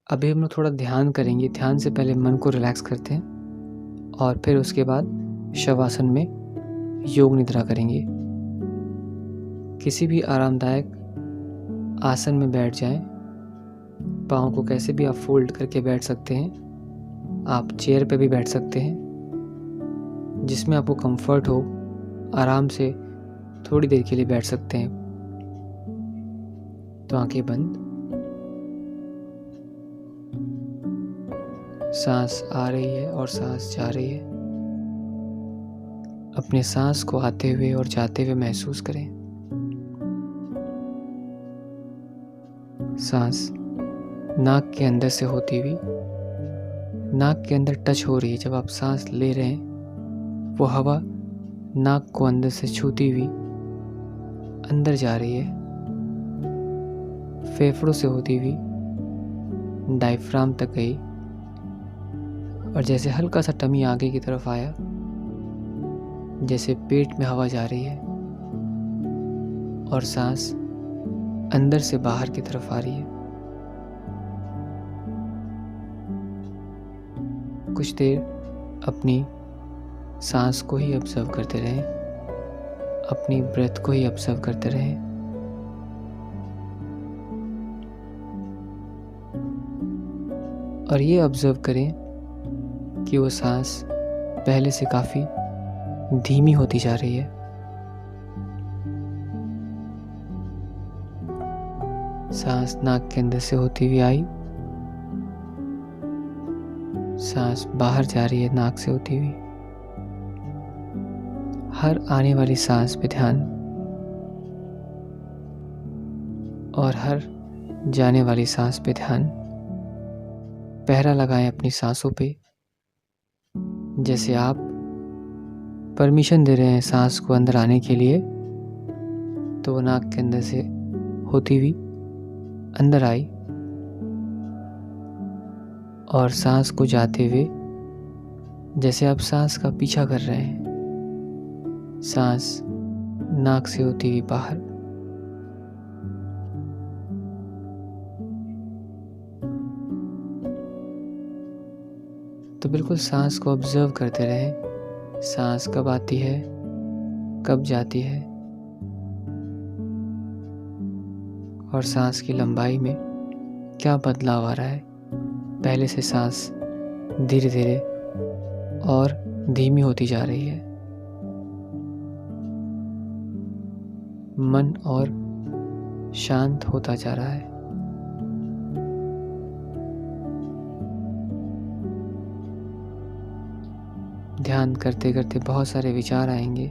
अभी हम लोग थोड़ा ध्यान करेंगे। ध्यान से पहले मन को रिलैक्स करते हैं और फिर उसके बाद शवासन में योग निद्रा करेंगे। किसी भी आरामदायक आसन में बैठ जाएं। पाँव को कैसे भी आप फोल्ड करके बैठ सकते हैं। आप चेयर पे भी बैठ सकते हैं, जिसमें आपको कंफर्ट हो। आराम से थोड़ी देर के लिए बैठ सकते हैं। तो आंखें बंद, सांस आ रही है और सांस जा रही है। अपने सांस को आते हुए और जाते हुए महसूस करें। सांस नाक के अंदर से होती हुई नाक के अंदर टच हो रही है। जब आप सांस ले रहे हैं, वो हवा नाक को अंदर से छूती हुई अंदर जा रही है। फेफड़ों से होती हुई डायफ्राम तक गई और जैसे हल्का सा टमी आगे की तरफ आया, जैसे पेट में हवा जा रही है और सांस अंदर से बाहर की तरफ आ रही है। कुछ देर अपनी सांस को ही ऑब्जर्व करते रहें, अपनी ब्रेथ को ही ऑब्जर्व करते रहें। और ये ऑब्जर्व करें कि वो सांस पहले से काफ़ी धीमी होती जा रही है। सांस नाक के अंदर से होती हुई आई, सांस बाहर जा रही है नाक से होती हुई। हर आने वाली सांस पे ध्यान और हर जाने वाली सांस पे ध्यान। पहरा लगाएं अपनी सांसों पे। जैसे आप परमिशन दे रहे हैं सांस को अंदर आने के लिए, तो वो नाक के अंदर से होती हुई अंदर आई और सांस को जाते हुए जैसे आप सांस का पीछा कर रहे हैं, सांस नाक से होती हुई बाहर। तो बिल्कुल सांस को ऑब्जर्व करते रहें। सांस कब आती है, कब जाती है और सांस की लंबाई में क्या बदलाव आ रहा है। पहले से सांस धीरे धीरे और धीमी होती जा रही है। मन और शांत होता जा रहा है। ध्यान करते करते बहुत सारे विचार आएंगे,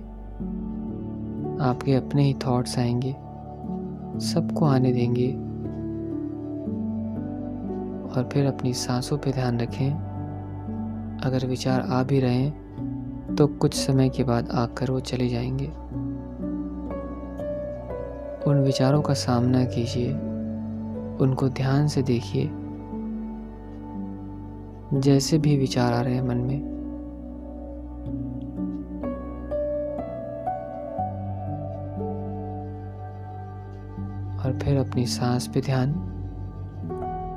आपके अपने ही थॉट्स आएंगे। सबको आने देंगे और फिर अपनी सांसों पे ध्यान रखें। अगर विचार आ भी रहे हैं तो कुछ समय के बाद आकर वो चले जाएंगे। उन विचारों का सामना कीजिए, उनको ध्यान से देखिए। जैसे भी विचार आ रहे हैं मन में, और फिर अपनी सांस पे ध्यान।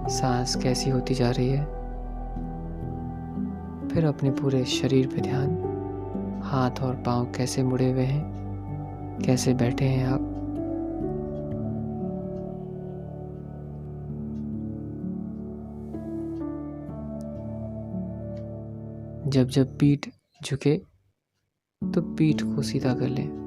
सांस कैसी होती जा रही है। फिर अपने पूरे शरीर पे ध्यान। हाथ और पांव कैसे मुड़े हुए हैं, कैसे बैठे हैं आप। जब जब पीठ झुके तो पीठ को सीधा कर लें।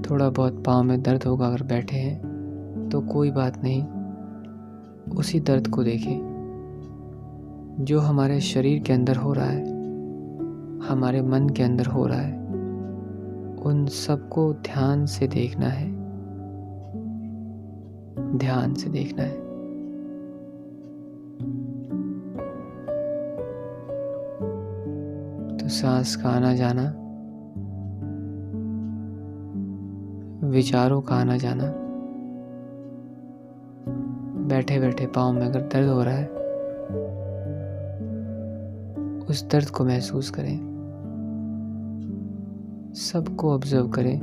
थोड़ा बहुत पाँव में दर्द होगा अगर बैठे हैं तो कोई बात नहीं, उसी दर्द को देखें जो हमारे शरीर के अंदर हो रहा है, हमारे मन के अंदर हो रहा है। उन सबको ध्यान से देखना है, ध्यान से देखना है। तो सांस का आना जाना, विचारों का आना जाना। बैठे बैठे पाँव में अगर दर्द हो रहा है, उस दर्द को महसूस करें। सबको ऑब्जर्व करें,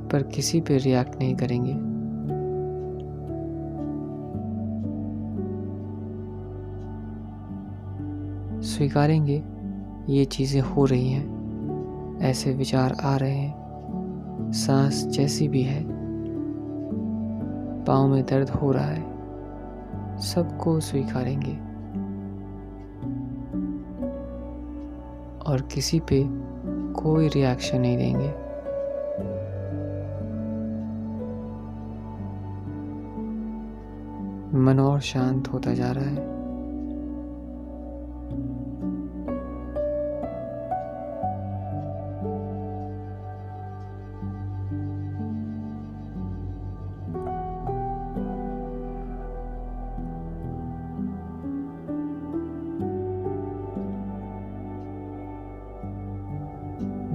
पर किसी पे रिएक्ट नहीं करेंगे। स्वीकारेंगे ये चीज़ें हो रही हैं, ऐसे विचार आ रहे हैं, सांस जैसी भी है, पाँव में दर्द हो रहा है, सबको स्वीकारेंगे और किसी पे कोई रिएक्शन नहीं देंगे। मन और शांत होता जा रहा है।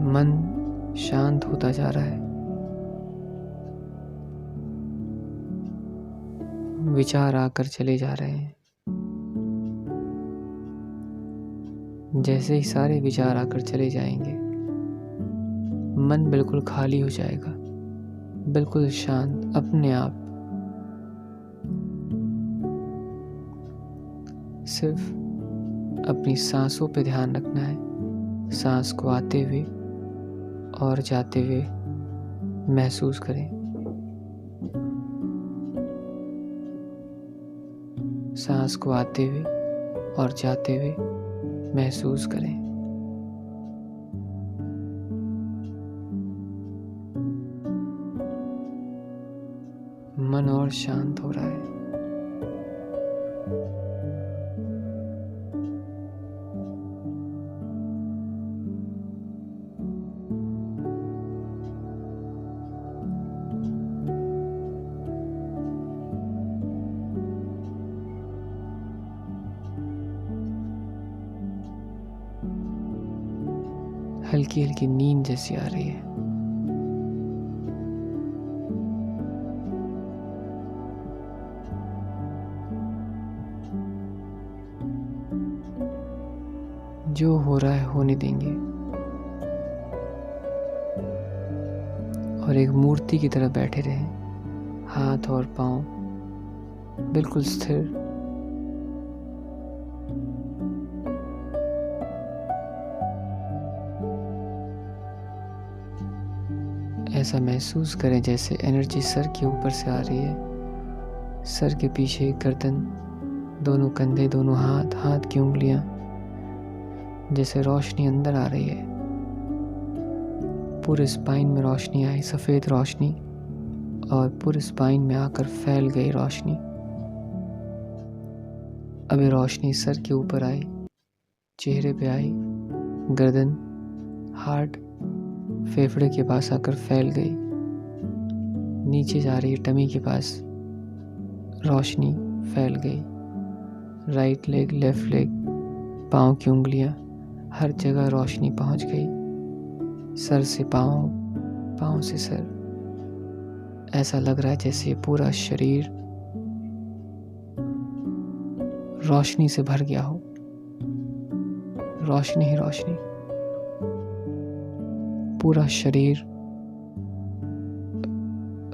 मन शांत होता जा रहा है। विचार आकर चले जा रहे हैं। जैसे ही सारे विचार आकर चले जाएंगे, मन बिल्कुल खाली हो जाएगा, बिल्कुल शांत अपने आप। सिर्फ अपनी सांसों पे ध्यान रखना है। सांस को आते हुए और जाते हुए महसूस करें। सांस को आते हुए और जाते हुए महसूस करें। मन और शांत हो रहा है। हल्की हल्की नींद जैसी आ रही है। जो हो रहा है होने देंगे और एक मूर्ति की तरह बैठे रहें, हाथ और पांव बिल्कुल स्थिर। ऐसा महसूस करें जैसे एनर्जी सर के ऊपर से आ रही है। सर के पीछे गर्दन, दोनों कंधे, दोनों हाथ, हाथ की उंगलियां, जैसे रोशनी अंदर आ रही है। पूरे स्पाइन में रोशनी आई, सफ़ेद रोशनी, और पूरे स्पाइन में आकर फैल गई रोशनी। अब ये रोशनी सर के ऊपर आई, चेहरे पे आई, गर्दन, हार्ट, फेफड़े के पास आकर फैल गई। नीचे जा रही है टमी के पास, रोशनी फैल गई। राइट लेग, लेफ्ट लेग, पाँव की उंगलियां, हर जगह रोशनी पहुंच गई। सर से पाँव, पाँव से सर। ऐसा लग रहा है जैसे ये पूरा शरीर रोशनी से भर गया हो। रोशनी ही रोशनी, पूरा शरीर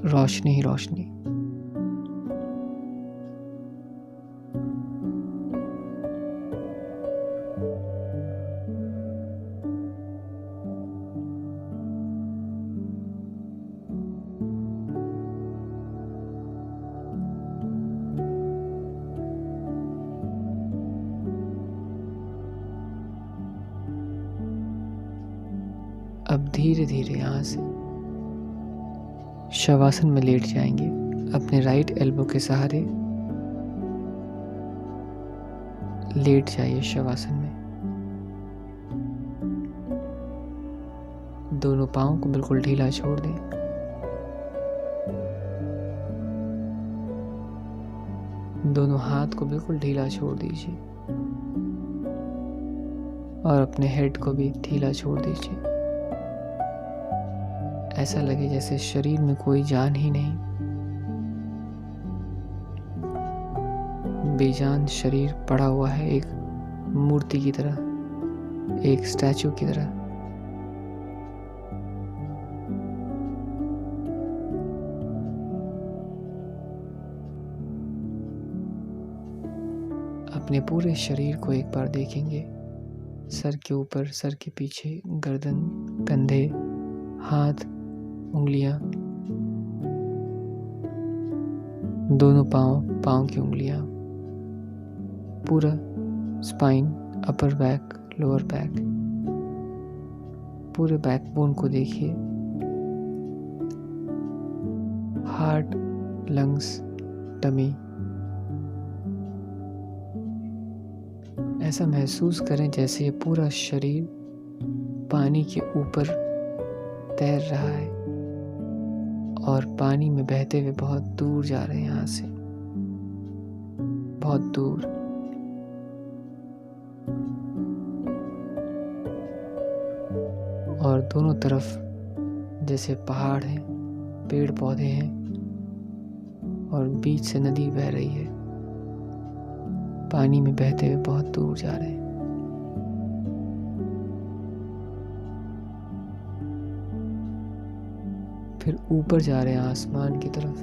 रोशनी ही रोशनी। अब धीरे धीरे यहाँ से शवासन में लेट जाएंगे। अपने राइट एल्बो के सहारे लेट जाइए शवासन में। दोनों पाँव को बिल्कुल ढीला छोड़ दें। दोनों हाथ को बिल्कुल ढीला छोड़ दीजिए और अपने हेड को भी ढीला छोड़ दीजिए। ऐसा लगे जैसे शरीर में कोई जान ही नहीं, बेजान शरीर पड़ा हुआ है, एक मूर्ति की तरह, एक स्टैचू की तरह। अपने पूरे शरीर को एक बार देखेंगे। सर के ऊपर, सर के पीछे, गर्दन, कंधे, हाथ, उंगलियां, दोनों पाँव की उंगलियां, पूरा spine, upper back, lower back, पूरे बैकबोन को देखिए। Heart, lungs, tummy. ऐसा महसूस करें जैसे ये पूरा शरीर पानी के ऊपर तैर रहा है और पानी में बहते हुए बहुत दूर जा रहे हैं, यहाँ से बहुत दूर। और दोनों तरफ जैसे पहाड़ हैं, पेड़ पौधे हैं और बीच से नदी बह रही है, पानी में बहते हुए बहुत दूर जा रहे हैं। फिर ऊपर जा रहे हैं आसमान की तरफ,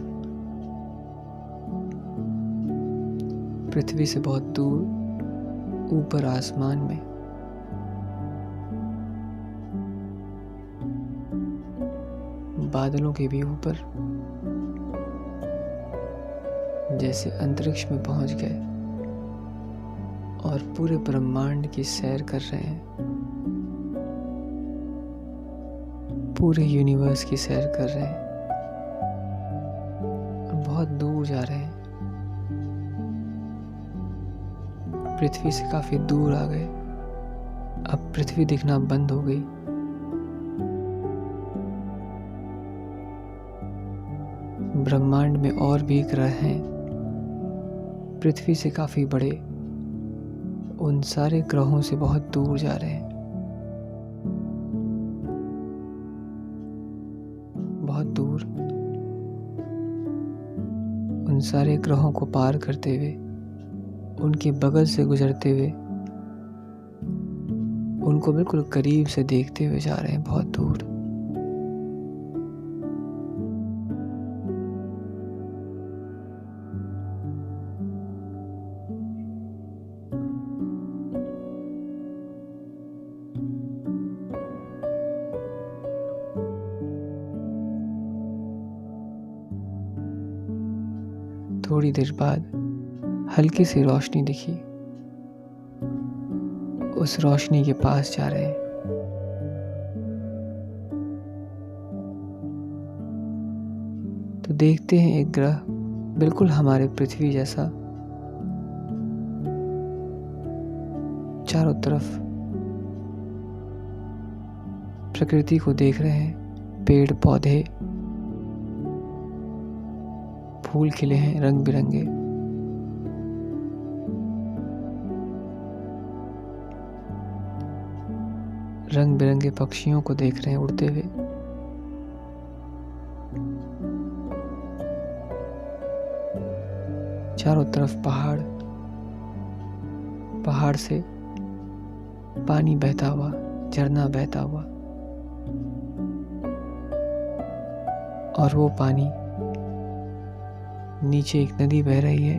पृथ्वी से बहुत दूर ऊपर आसमान में। बादलों के भी ऊपर, जैसे अंतरिक्ष में पहुंच गए और पूरे ब्रह्मांड की सैर कर रहे हैं, पूरे यूनिवर्स की सैर कर रहे हैं और बहुत दूर जा रहे हैं। पृथ्वी से काफी दूर आ गए। अब पृथ्वी दिखना बंद हो गई। ब्रह्मांड में और भी ग्रह हैं, पृथ्वी से काफी बड़े। उन सारे ग्रहों से बहुत दूर जा रहे हैं, बहुत दूर। उन सारे ग्रहों को पार करते हुए, उनके बगल से गुजरते हुए, उनको बिल्कुल करीब से देखते हुए जा रहे हैं, बहुत दूर। थोड़ी देर बाद हल्की सी रोशनी दिखी। उस रोशनी के पास जा रहे हैं। तो देखते हैं एक ग्रह बिल्कुल हमारे पृथ्वी जैसा, चारों तरफ प्रकृति को देख रहे हैं। पेड़ पौधे, फूल खिले हैं रंग बिरंगे। रंग बिरंगे पक्षियों को देख रहे हैं उड़ते हुए। चारों तरफ पहाड़, पहाड़ से पानी बहता हुआ, झरना बहता हुआ, और वो पानी नीचे एक नदी बह रही है,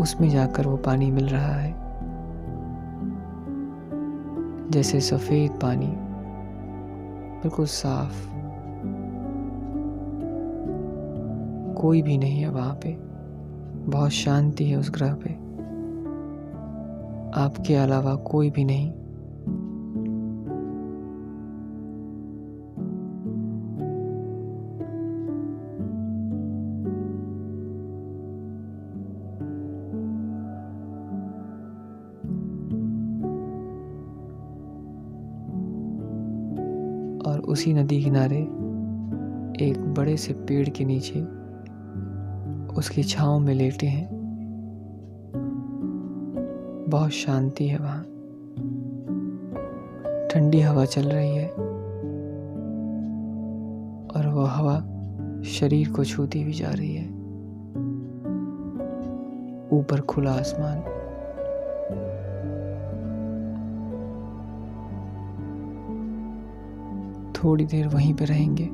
उसमें जाकर वो पानी मिल रहा है। जैसे सफेद पानी, बिल्कुल साफ, कोई भी नहीं है वहां पे। बहुत शांति है उस ग्रह पे, आपके अलावा कोई भी नहीं। और उसी नदी किनारे एक बड़े से पेड़ के नीचे उसकी छांव में लेटे हैं। बहुत शांति है वहां, ठंडी हवा चल रही है और वह हवा शरीर को छूती भी जा रही है। ऊपर खुला आसमान, थोड़ी देर वहीं पे रहेंगे।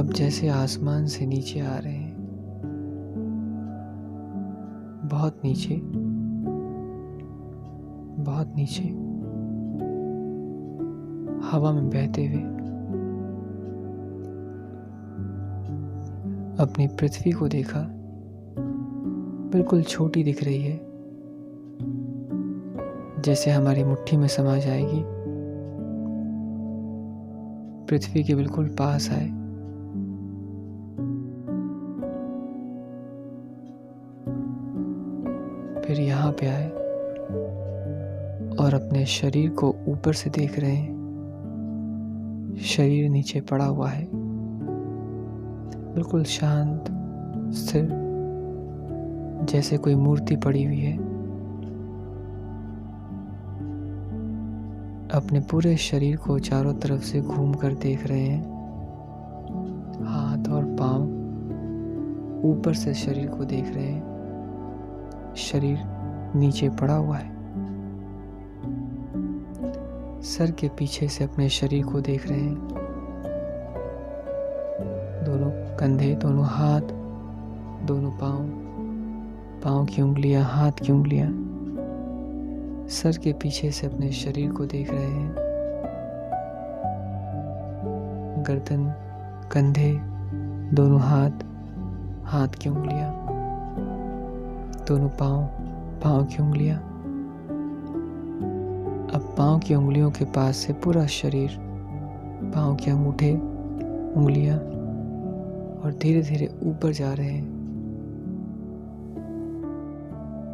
अब जैसे आसमान से नीचे आ रहे हैं, बहुत नीचे, बहुत नीचे, हवा में बहते हुए अपनी पृथ्वी को देखा, बिल्कुल छोटी दिख रही है, जैसे हमारी मुट्ठी में समा जाएगी। पृथ्वी के बिल्कुल पास आए, फिर यहाँ पे आए और अपने शरीर को ऊपर से देख रहे हैं। शरीर नीचे पड़ा हुआ है, बिल्कुल शांत, स्थिर, जैसे कोई मूर्ति पड़ी हुई है। अपने पूरे शरीर को चारों तरफ से घूम कर देख रहे हैं। हाथ और पांव ऊपर से शरीर को देख रहे हैं। शरीर नीचे पड़ा हुआ है। सर के पीछे से अपने शरीर को देख रहे हैं। दोनों कंधे, दोनों हाथ, दोनों पांव की उंगलियां, हाथ की उंगलियां सर के पीछे से अपने शरीर को देख रहे हैं। गर्दन, कंधे, दोनों हाथ, हाथ की उंगलियां, दोनों पांव की उंगलियां। अब पांव की उंगलियों के पास से पूरा शरीर, पांव के अंगूठे, उंगलियां और धीरे धीरे ऊपर जा रहे हैं।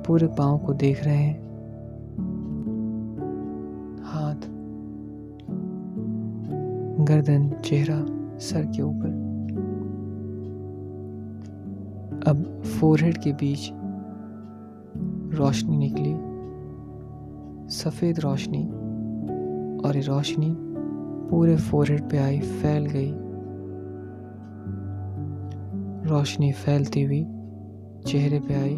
पूरे पांव को देख रहे हैं। हाथ, गर्दन, चेहरा, सर के ऊपर। अब फोरहेड के बीच रोशनी निकली, सफेद रोशनी, और ये रोशनी पूरे फोरहेड पे आई, फैल गई। रोशनी फैलती हुई चेहरे पे आई,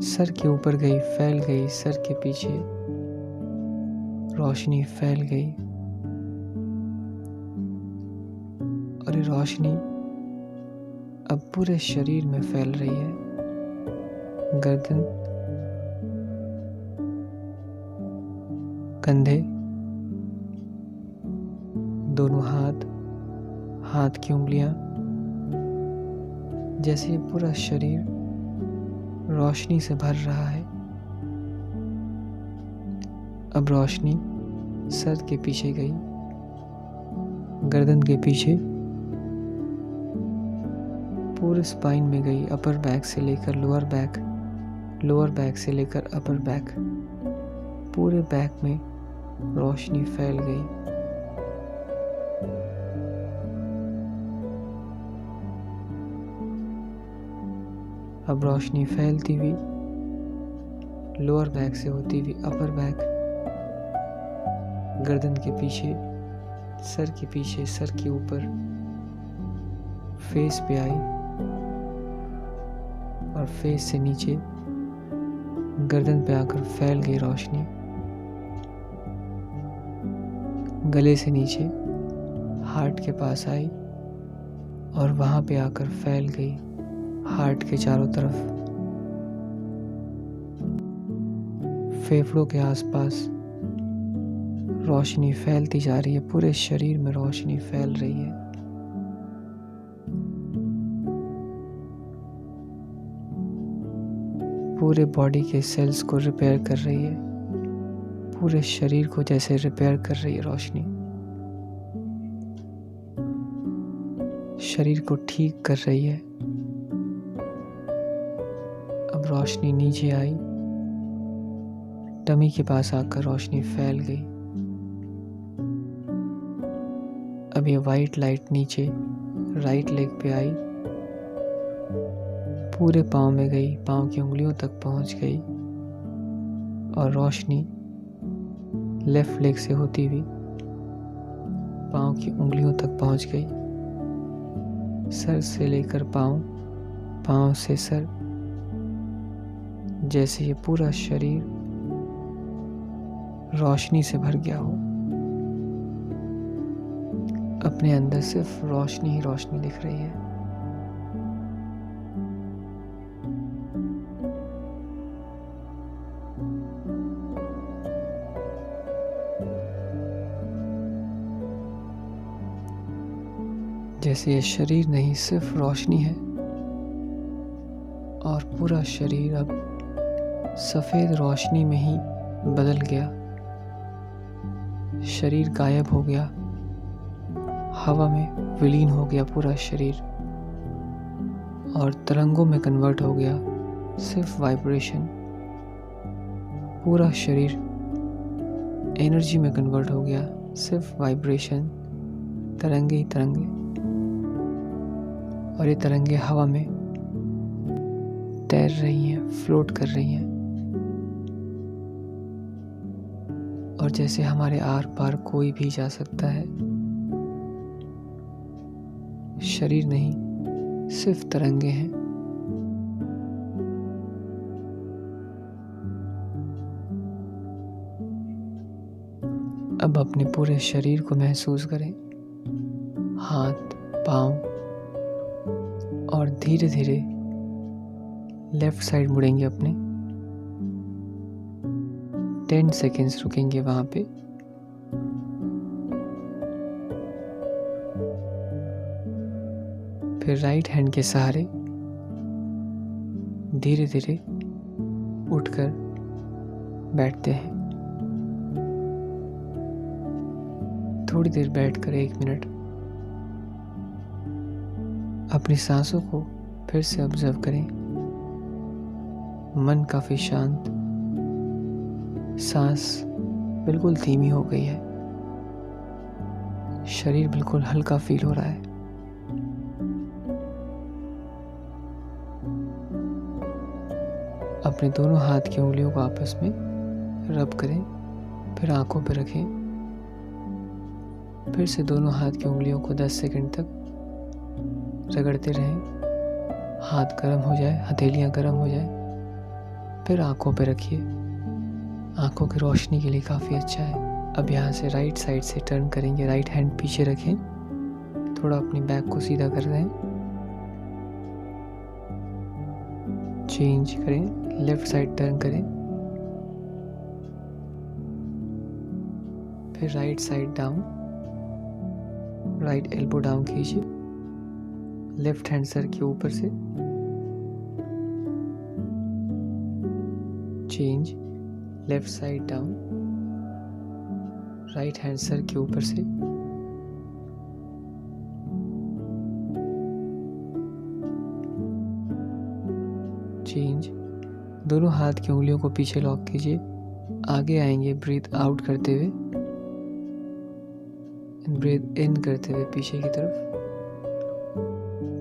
सर के ऊपर गई, फैल गई। सर के पीछे रोशनी फैल गई और ये रोशनी अब पूरे शरीर में फैल रही है। गर्दन, कंधे, दोनों हाथ, हाथ की उंगलियां, जैसे ये पूरा शरीर रोशनी से भर रहा है। अब रोशनी सर के पीछे गई, गर्दन के पीछे, पूरे स्पाइन में गई, अपर बैक से लेकर लोअर बैक, लोअर बैक से लेकर अपर बैक, पूरे बैक में रोशनी फैल गई। अब रोशनी फैलती हुई लोअर बैक से होती हुई अपर बैक, गर्दन के पीछे, सर के पीछे, सर के ऊपर, फेस पे आई और फेस से नीचे गर्दन पे आकर फैल गई रोशनी। गले से नीचे हार्ट के पास आई और वहां पे आकर फैल गई हार्ट के चारों तरफ। फेफड़ों के आसपास रोशनी फैलती जा रही है, पूरे शरीर में रोशनी फैल रही है। पूरे बॉडी के सेल्स को रिपेयर कर रही है, पूरे शरीर को जैसे रिपेयर कर रही है रोशनी। शरीर को ठीक कर रही है। अब रोशनी नीचे आई, टमी के पास आकर रोशनी फैल गई। अब ये वाइट लाइट नीचे राइट लेग पे आई, पूरे पाँव में गई, पाँव की उंगलियों तक पहुंच गई और रोशनी लेफ्ट लेग से होती हुई पाँव की उंगलियों तक पहुंच गई। सर से लेकर पाँव, पाँव से सर, जैसे ये पूरा शरीर रोशनी से भर गया हो। अपने अंदर सिर्फ रोशनी ही रोशनी दिख रही है। जैसे ये शरीर नहीं सिर्फ रोशनी है और पूरा शरीर अब सफ़ेद रोशनी में ही बदल गया। शरीर गायब हो गया, हवा में विलीन हो गया पूरा शरीर और तरंगों में कन्वर्ट हो गया। सिर्फ वाइब्रेशन, पूरा शरीर एनर्जी में कन्वर्ट हो गया। सिर्फ वाइब्रेशन, तरंगे ही तरंगे, और ये तरंगे हवा में तैर रही हैं, फ्लोट कर रही हैं। और जैसे हमारे आर पार कोई भी जा सकता है, शरीर नहीं सिर्फ तरंगे हैं। अब अपने पूरे शरीर को महसूस करें, हाथ, पाँव, और धीरे धीरे लेफ्ट साइड मुड़ेंगे अपने। 10 सेकेंड्स रुकेंगे वहाँ पे। फिर राइट हैंड के सहारे धीरे धीरे उठकर बैठते हैं। थोड़ी देर बैठकर 1 मिनट अपनी सांसों को फिर से ऑब्जर्व करें। मन काफी शांत, सांस बिल्कुल धीमी हो गई है, शरीर बिल्कुल हल्का फील हो रहा है। अपने दोनों हाथ की उंगलियों को आपस में रब करें, फिर आंखों पर रखें। फिर से दोनों हाथ की उंगलियों को 10 सेकंड तक रगड़ते रहें। हाथ गर्म हो जाए, हथेलियां गर्म हो जाए, फिर आंखों पे रखिए। आंखों की रोशनी के लिए काफ़ी अच्छा है। अब यहाँ से राइट साइड से टर्न करेंगे। राइट हैंड पीछे रखें, थोड़ा अपनी बैक को सीधा कर दें। चेंज करें, लेफ्ट साइड टर्न करें, फिर right side down, right elbow down कीजिए, लेफ्ट हैंड सर के ऊपर से। Change, left side down, right hand sir के ऊपर से। चेंज, दोनों हाथ की उंगलियों को पीछे लॉक कीजिए। आगे आएंगे ब्रीथ आउट करते हुए, ब्रीथ इन करते हुए पीछे की तरफ।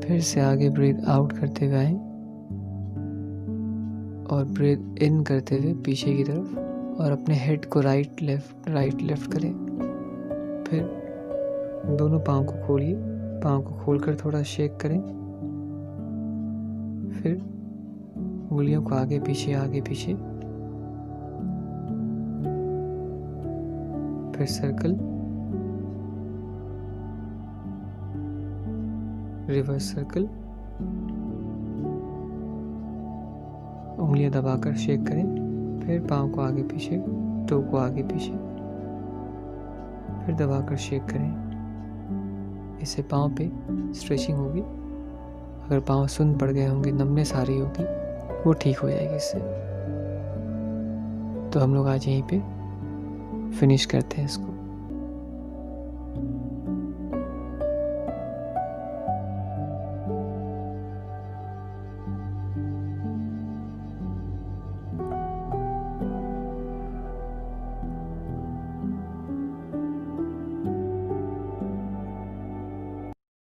फिर से आगे ब्रीथ आउट करते हुए आए और ब्रीथ इन करते हुए पीछे की तरफ, और अपने हेड को राइट लेफ्ट करें। फिर दोनों पाँव को खोलिए, पाँव को खोलकर थोड़ा शेक करें। फिर उंगलियों को आगे पीछे, फिर सर्कल, रिवर्स सर्कल। उंगलियां दबाकर शेक करें। फिर पाँव को आगे पीछे, टो को आगे पीछे, फिर दबाकर शेक करें। इससे पाँव पे स्ट्रेचिंग होगी। अगर पाँव सुन्न पड़ गए होंगे, नमनेस आ रही होगी, वो ठीक हो जाएगी इससे। तो हम लोग आज यहीं पे फिनिश करते हैं इसको।